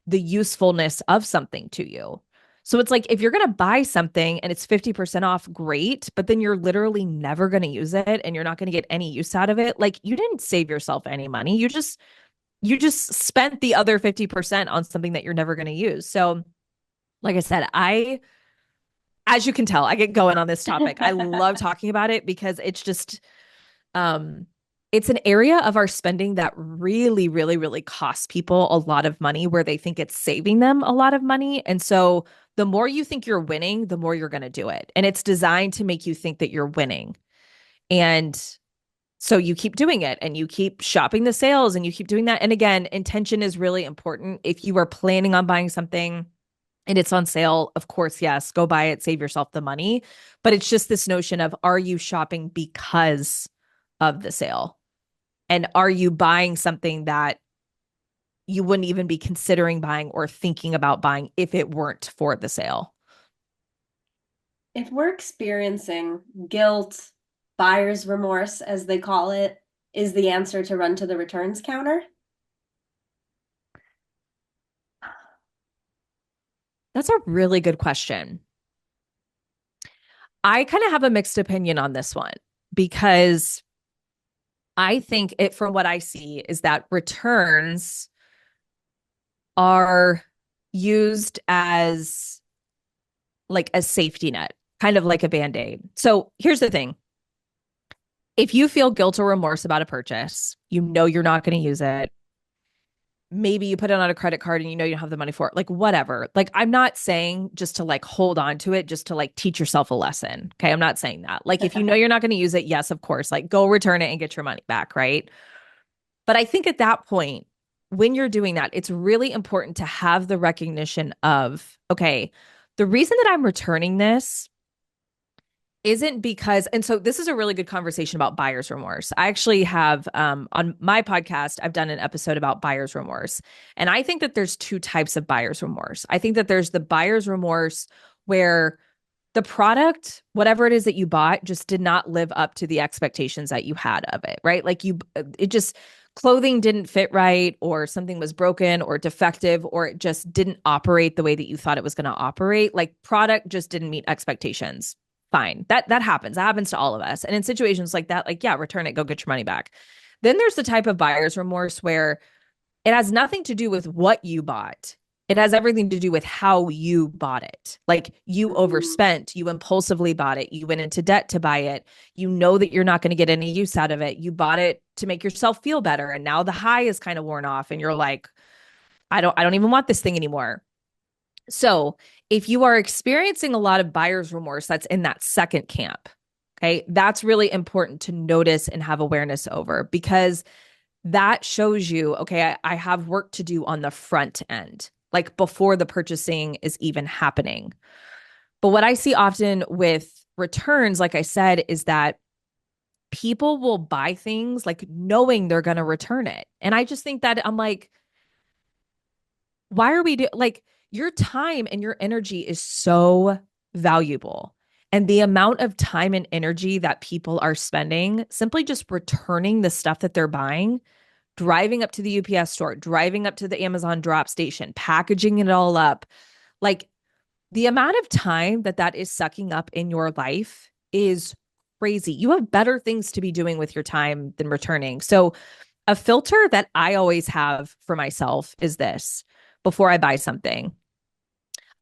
the usefulness of something to you. So it's like if you're going to buy something and it's 50% off, great, but then you're literally never going to use it and you're not going to get any use out of it. Like you didn't save yourself any money. You just spent the other 50% on something that you're never going to use. So, like I said, as you can tell, I get going on this topic. I love talking about it because um it's an area of our spending that really, really, really costs people a lot of money where they think it's saving them a lot of money. And so the more you think you're winning, the more you're going to do it. And it's designed to make you think that you're winning. And so you keep doing it and you keep shopping the sales and you keep doing that. And again, intention is really important. If you are planning on buying something and it's on sale, of course, yes, go buy it, save yourself the money. But it's just this notion of, are you shopping because of the sale? And are you buying something that you wouldn't even be considering buying or thinking about buying if it weren't for the sale? If we're experiencing guilt, buyer's remorse, as they call it, is the answer to run to the returns counter? That's a really good question. I kind of have a mixed opinion on this one because I think it, from what I see, is that returns are used as like a safety net, kind of like a band-aid. So here's the thing. If you feel guilt or remorse about a purchase, you know you're not going to use it. Maybe you put it on a credit card and you know you don't have the money for it. Like whatever. Like I'm not saying just to like hold on to it, just to like teach yourself a lesson. Okay. I'm not saying that. Like if you know you're not going to use it, yes, of course, like go return it and get your money back. Right. But I think at that point, when you're doing that, it's really important to have the recognition of, okay, the reason that I'm returning this isn't because, and so this is a really good conversation about buyer's remorse. I actually have on my podcast, I've done an episode about buyer's remorse. And I think that there's two types of buyer's remorse. I think that there's the buyer's remorse where the product, whatever it is that you bought, just did not live up to the expectations that you had of it, right? Like it just, clothing didn't fit right, or something was broken or defective, or it just didn't operate the way that you thought it was going to operate. Like product just didn't meet expectations. Fine. That happens. That happens to all of us. And in situations like that, like, yeah, return it, go get your money back. Then there's the type of buyer's remorse where it has nothing to do with what you bought. It has everything to do with how you bought it. Like you Mm. overspent, you impulsively bought it, you went into debt to buy it. You know that you're not going to get any use out of it. You bought it to make yourself feel better. And now the high is kind of worn off and you're like, I don't even want this thing anymore. So if you are experiencing a lot of buyer's remorse, that's in that second camp. Okay. That's really important to notice and have awareness over, because that shows you, okay, I have work to do on the front end, like before the purchasing is even happening. But what I see often with returns, like I said, is that people will buy things like knowing they're going to return it. And I just think that I'm like, why are we like, your time and your energy is so valuable. And the amount of time and energy that people are spending simply just returning the stuff that they're buying, driving up to the UPS store, driving up to the Amazon drop station, packaging it all up. Like the amount of time that that is sucking up in your life is crazy. You have better things to be doing with your time than returning. So, a filter that I always have for myself is this: before I buy something,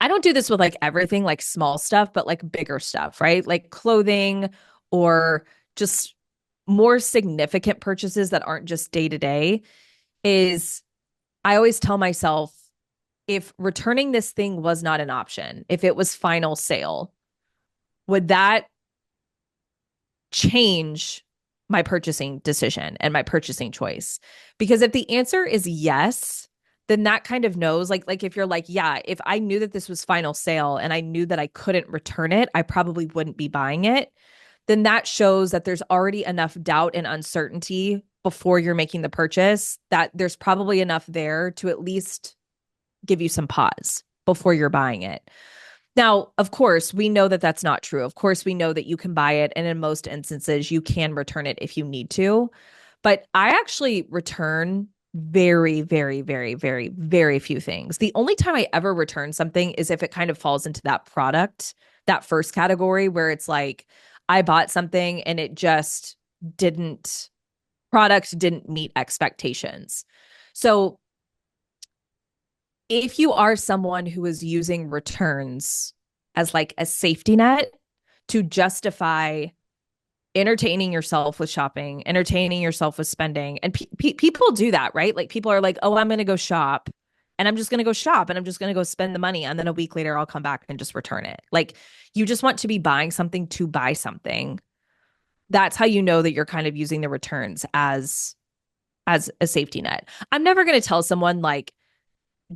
I don't do this with like everything, like small stuff, but like bigger stuff, right? Like clothing or just more significant purchases that aren't just day to day. Is I always tell myself, if returning this thing was not an option, if it was final sale, would that change my purchasing decision and my purchasing choice? Because if the answer is yes, then that kind of knows, like if you're like, yeah, if I knew that this was final sale and I knew that I couldn't return it, I probably wouldn't be buying it. Then that shows that there's already enough doubt and uncertainty before you're making the purchase, that there's probably enough there to at least give you some pause before you're buying it. Now, of course, we know that that's not true. Of course, we know that you can buy it. And in most instances, you can return it if you need to. But I actually return very, very, very, very, very few things. The only time I ever return something is if it kind of falls into that product, that first category where it's like, I bought something and it just didn't, product didn't meet expectations. So if you are someone who is using returns as like a safety net to justify entertaining yourself with shopping, entertaining yourself with spending, and people do that, right? Like people are like, oh, I'm going to go shop and I'm just going to go shop and I'm just going to go spend the money. And then a week later, I'll come back and just return it. Like you just want to be buying something to buy something. That's how you know that you're kind of using the returns as a safety net. I'm never going to tell someone like,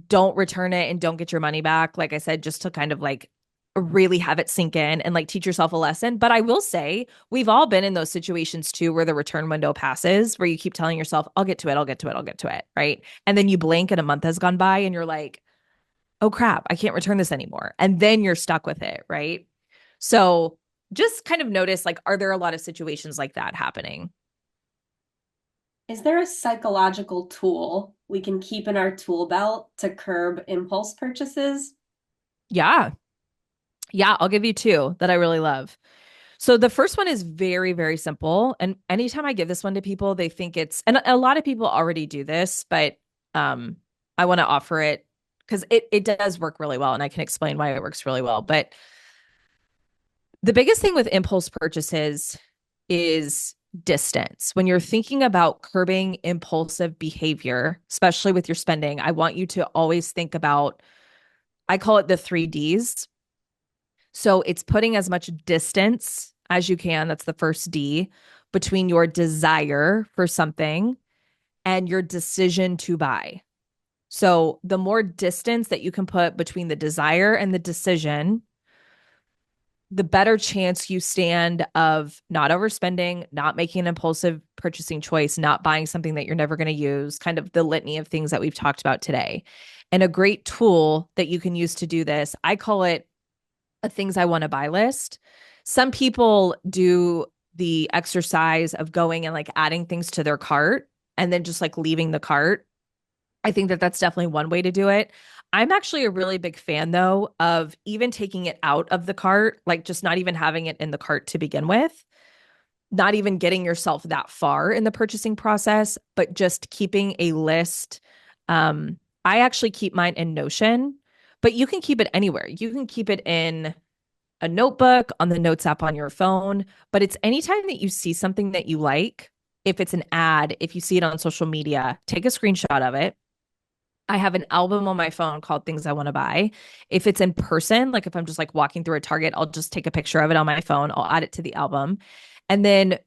don't return it and don't get your money back. Like I said, just to kind of like really have it sink in and like teach yourself a lesson. But I will say, we've all been in those situations too, where the return window passes, where you keep telling yourself, I'll get to it, I'll get to it, I'll get to it. Right. And then you blink and a month has gone by and you're like, oh crap, I can't return this anymore. And then you're stuck with it. Right. So just kind of notice, like, are there a lot of situations like that happening? Is there a psychological tool we can keep in our tool belt to curb impulse purchases? Yeah. Yeah. I'll give you two that I really love. So the first one is very, very simple. And anytime I give this one to people, they think it's, and a lot of people already do this, but I want to offer it because it does work really well. And I can explain why it works really well. But the biggest thing with impulse purchases is distance. When you're thinking about curbing impulsive behavior, especially with your spending, I want you to always think about, I call it the 3 Ds. So it's putting as much distance as you can. That's the first D, between your desire for something and your decision to buy. So the more distance that you can put between the desire and the decision, the better chance you stand of not overspending, not making an impulsive purchasing choice, not buying something that you're never going to use, kind of the litany of things that we've talked about today. And a great tool that you can use to do this, I call it a things I want to buy list. Some people do the exercise of going and like adding things to their cart and then just like leaving the cart. I think that that's definitely one way to do it. I'm actually a really big fan though of even taking it out of the cart, like just not even having it in the cart to begin with, not even getting yourself that far in the purchasing process, but just keeping a list. I actually keep mine in Notion, but you can keep it anywhere. You can keep it in a notebook, on the notes app on your phone, but it's anytime that you see something that you like, if it's an ad, if you see it on social media, take a screenshot of it. I have an album on my phone called Things I Want to Buy. If it's in person, like if I'm just like walking through a Target, I'll just take a picture of it on my phone. I'll add it to the album. And then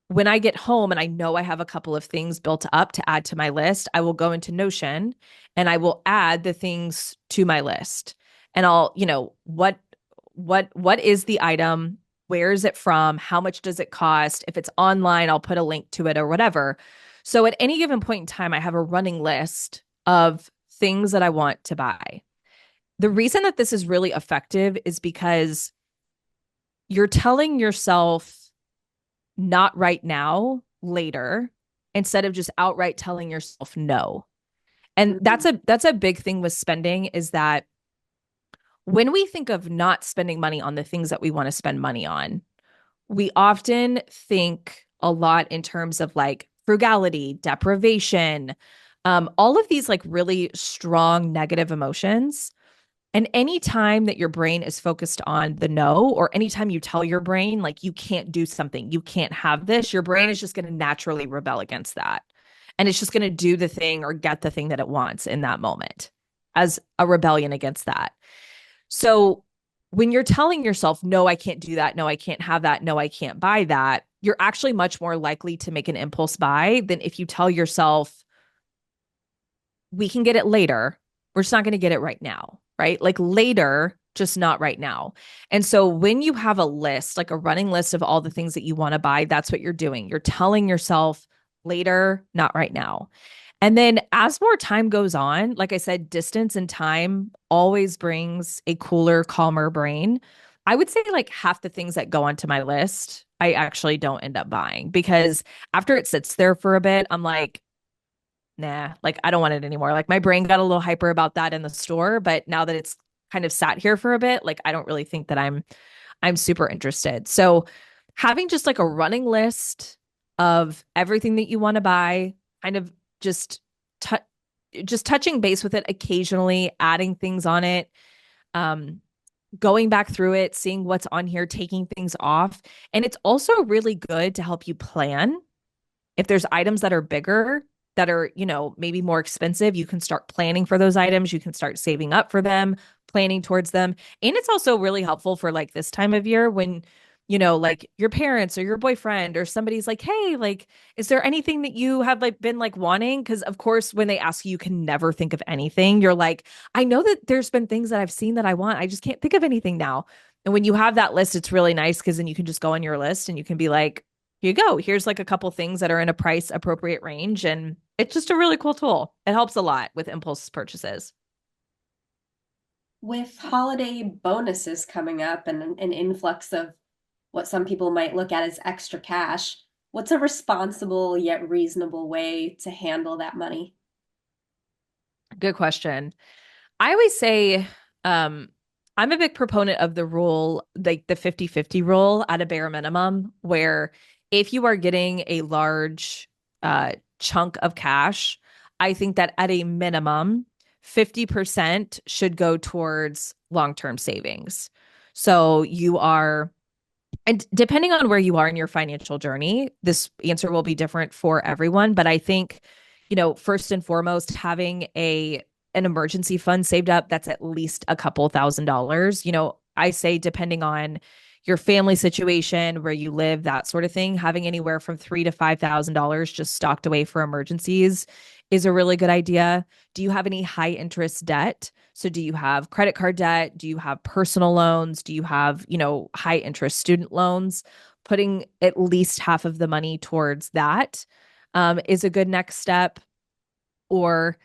when I get home and I know I have a couple of things built up to add to my list, I will go into Notion and I will add the things to my list. And I'll, what is the item? Where is it from? How much does it cost? If it's online, I'll put a link to it or whatever. So at any given point in time, I have a running list of things that I want to buy. The reason that this is really effective is because you're telling yourself not right now, later, instead of just outright telling yourself no. And Mhm. that's a big thing with spending is that when we think of not spending money on the things that we want to spend money on, we often think a lot in terms of like frugality, deprivation, all of these like really strong negative emotions. And anytime that your brain is focused on the no, or anytime you tell your brain, like, you can't do something, you can't have this, your brain is just going to naturally rebel against that. And it's just going to do the thing or get the thing that it wants in that moment as a rebellion against that. So when you're telling yourself, no, I can't do that, no, I can't have that, no, I can't buy that, you're actually much more likely to make an impulse buy than if you tell yourself, we can get it later. We're just not going to get it right now, right? Like later, just not right now. And so when you have a list, like a running list of all the things that you want to buy, that's what you're doing. You're telling yourself later, not right now. And then as more time goes on, like I said, distance and time always brings a cooler, calmer brain. I would say like half the things that go onto my list, I actually don't end up buying because after it sits there for a bit, I'm like, nah, like I don't want it anymore. Like my brain got a little hyper about that in the store, but now that it's kind of sat here for a bit, like I don't really think that I'm super interested. So having just like a running list of everything that you want to buy, kind of just t- just touching base with it occasionally, adding things on it, um, going back through it, seeing what's on here, taking things off. And it's also really good to help you plan if there's items that are bigger, that are, maybe more expensive, you can start planning for those items. You can start saving up for them, planning towards them. And it's also really helpful for like this time of year when, like your parents or your boyfriend or somebody's like, hey, like, is there anything that you have like been like wanting? Because of course, when they ask you, you can never think of anything. You're like, I know that there's been things that I've seen that I want. I just can't think of anything now. And when you have that list, it's really nice because then you can just go on your list and you can be like, here you go. Here's like a couple things that are in a price appropriate range. And it's just a really cool tool. It helps a lot with impulse purchases. With holiday bonuses coming up and an influx of what some people might look at as extra cash, what's a responsible yet reasonable way to handle that money? Good question. I always say, um, I'm a big proponent of the rule, like the 50-50 rule at a bare minimum, where if you are getting a large chunk of cash, I think that at a minimum, 50% should go towards long-term savings. So you are, and depending on where you are in your financial journey, this answer will be different for everyone. But I think, first and foremost, having an emergency fund saved up that's at least a couple $1,000s. I say depending on your family situation, where you live, that sort of thing, having anywhere from $3,000 to $5,000 just stocked away for emergencies is a really good idea. Do you have any high interest debt? So do you have credit card debt? Do you have personal loans? Do you have, high interest student loans? Putting at least half of the money towards that is a good next step. Or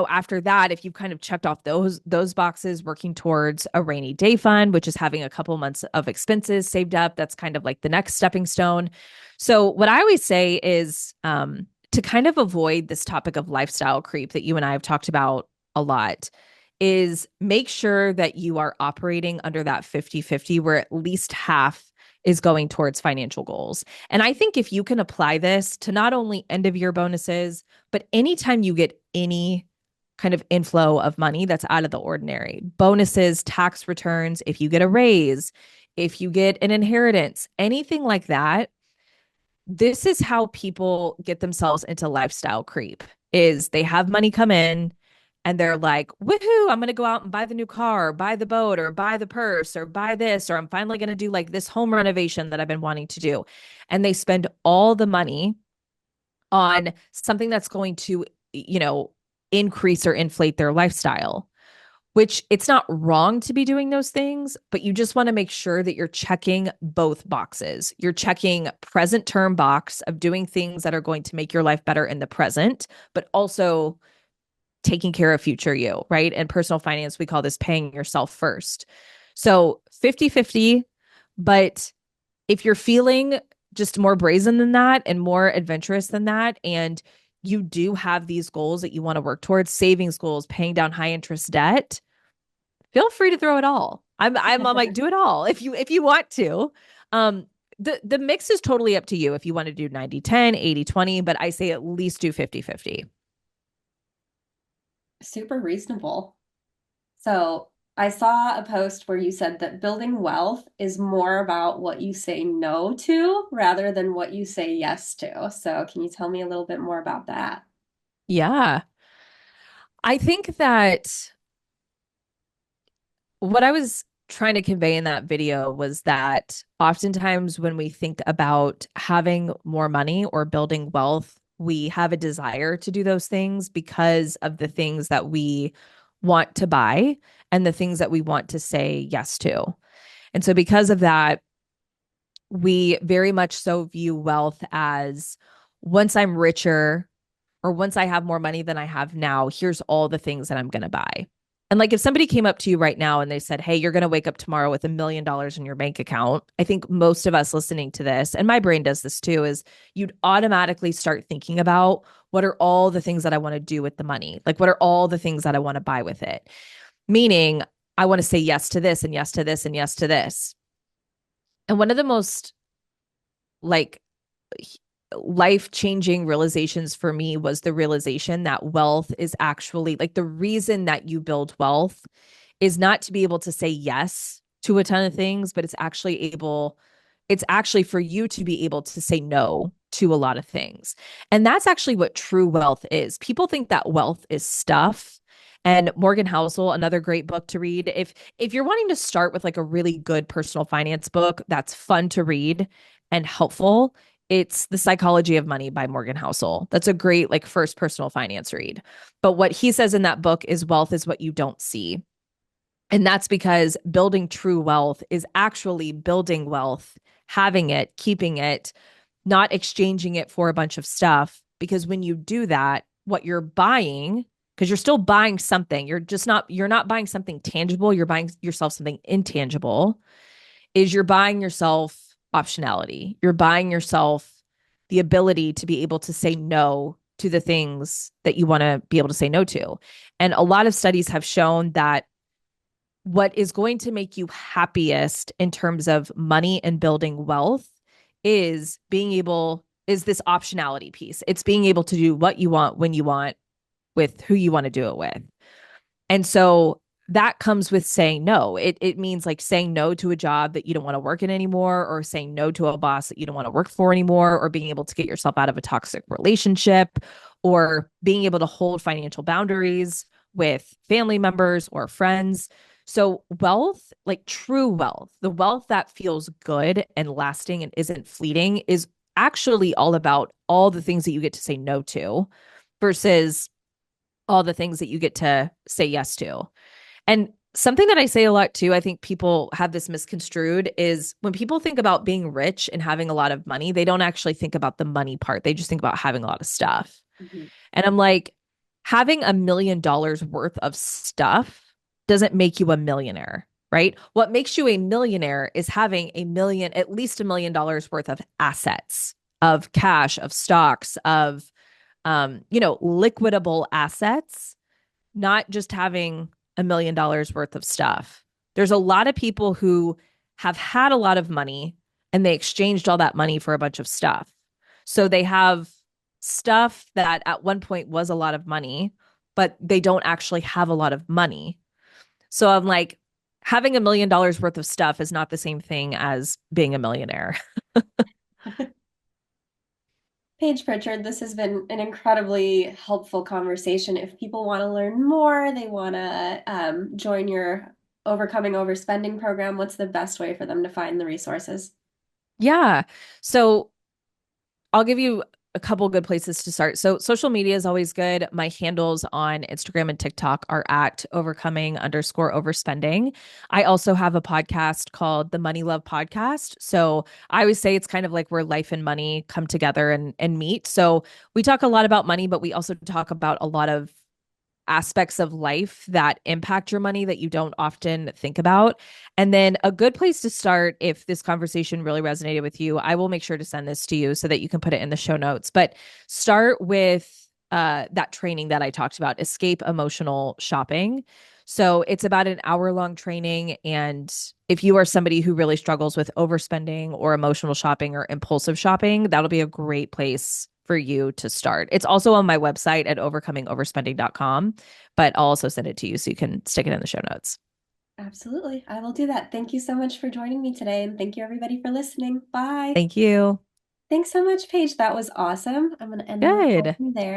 after that, if you've kind of checked off those boxes, working towards a rainy day fund, which is having a couple months of expenses saved up, that's kind of like the next stepping stone. So what I always say is to kind of avoid this topic of lifestyle creep that you and I have talked about a lot is make sure that you are operating under that 50-50, where at least half is going towards financial goals. And I think if you can apply this to not only end of year bonuses, but anytime you get any kind of inflow of money that's out of the ordinary, bonuses, tax returns, if you get a raise, if you get an inheritance, anything like that, this is how people get themselves into lifestyle creep is they have money come in and they're like, woohoo, I'm going to go out and buy the new car, or buy the boat, or buy the purse, or buy this, or I'm finally going to do like this home renovation that I've been wanting to do. And they spend all the money on something that's going to, increase or inflate their lifestyle, which it's not wrong to be doing those things, but you just want to make sure that you're checking both boxes. You're checking present term box of doing things that are going to make your life better in the present, but also taking care of future you, right? And personal finance, we call this paying yourself first. So 50-50, but if you're feeling just more brazen than that and more adventurous than that, and you do have these goals that you want to work towards, savings goals, paying down high interest debt, feel free to throw it all. I'm like, do it all if you want to. The mix is totally up to you if you want to do 90-10, 80-20, but I say at least do 50-50. Super reasonable. So I saw a post where you said that building wealth is more about what you say no to rather than what you say yes to. So can you tell me a little bit more about that? Yeah. I think that what I was trying to convey in that video was that oftentimes when we think about having more money or building wealth, we have a desire to do those things because of the things that we want to buy and the things that we want to say yes to. And so, because of that, we very much so view wealth as once I'm richer or once I have more money than I have now, here's all the things that I'm going to buy. And like if somebody came up to you right now and they said, hey, you're going to wake up tomorrow with $1 million in your bank account, I think most of us listening to this, and my brain does this too, is you'd automatically start thinking about what are all the things that I want to do with the money? Like, what are all the things that I want to buy with it? Meaning, I want to say yes to this and yes to this and yes to this. And one of the most like life-changing realizations for me was the realization that wealth is actually like the reason that you build wealth is not to be able to say yes to a ton of things, but it's actually for you to be able to say no to a lot of things. And that's actually what true wealth is. People think that wealth is stuff. And Morgan Housel, another great book to read. If you're wanting to start with like a really good personal finance book that's fun to read and helpful, it's The Psychology of Money by Morgan Housel. That's a great like first personal finance read. But what he says in that book is wealth is what you don't see. And that's because building true wealth is actually building wealth, having it, keeping it, not exchanging it for a bunch of stuff. Because when you do that, what you're buying, because you're still buying something, you're not buying something tangible, you're buying yourself something intangible, is you're buying yourself optionality. You're buying yourself the ability to be able to say no to the things that you want to be able to say no to. And a lot of studies have shown that what is going to make you happiest in terms of money and building wealth is this optionality piece. It's being able to do what you want when you want with who you want to do it with. And so that comes with saying no. It means like saying no to a job that you don't want to work in anymore, or saying no to a boss that you don't want to work for anymore, or being able to get yourself out of a toxic relationship, or being able to hold financial boundaries with family members or friends. So wealth, like true wealth, the wealth that feels good and lasting and isn't fleeting, is actually all about all the things that you get to say no to versus all the things that you get to say yes to. And something that I say a lot too, I think people have this misconstrued, is when people think about being rich and having a lot of money, they don't actually think about the money part. They just think about having a lot of stuff. Mhm. And I'm like, having $1 million worth of stuff doesn't make you a millionaire, right? What makes you a millionaire is having a million, at least $1 million worth of assets, of cash, of stocks, of liquidable assets, not just having $1 million worth of stuff. There's a lot of people who have had a lot of money and they exchanged all that money for a bunch of stuff. So they have stuff that at one point was a lot of money, but they don't actually have a lot of money. So I'm like, having $1 million worth of stuff is not the same thing as being a millionaire. Paige Pritchard, this has been an incredibly helpful conversation. If people want to learn more, they want to join your Overcoming Overspending program, what's the best way for them to find the resources? Yeah. So I'll give you a couple good places to start. So social media is always good. My handles on Instagram and TikTok are at overcoming_overspending. I also have a podcast called the Money Love Podcast. So I always say it's kind of like where life and money come together and meet. So we talk a lot about money, but we also talk about a lot of aspects of life that impact your money that you don't often think about. And then a good place to start, if this conversation really resonated with you, I will make sure to send this to you so that you can put it in the show notes. But start with that training that I talked about, Escape Emotional Shopping. So it's about an hour-long training. And if you are somebody who really struggles with overspending or emotional shopping or impulsive shopping, that'll be a great place for you to start. It's also on my website at overcomingoverspending.com, but I'll also send it to you so you can stick it in the show notes. Absolutely. I will do that. Thank you so much for joining me today, and thank you everybody for listening. Bye. Thank you. Thanks so much, Paige. That was awesome. I'm going to end the Good. recording there.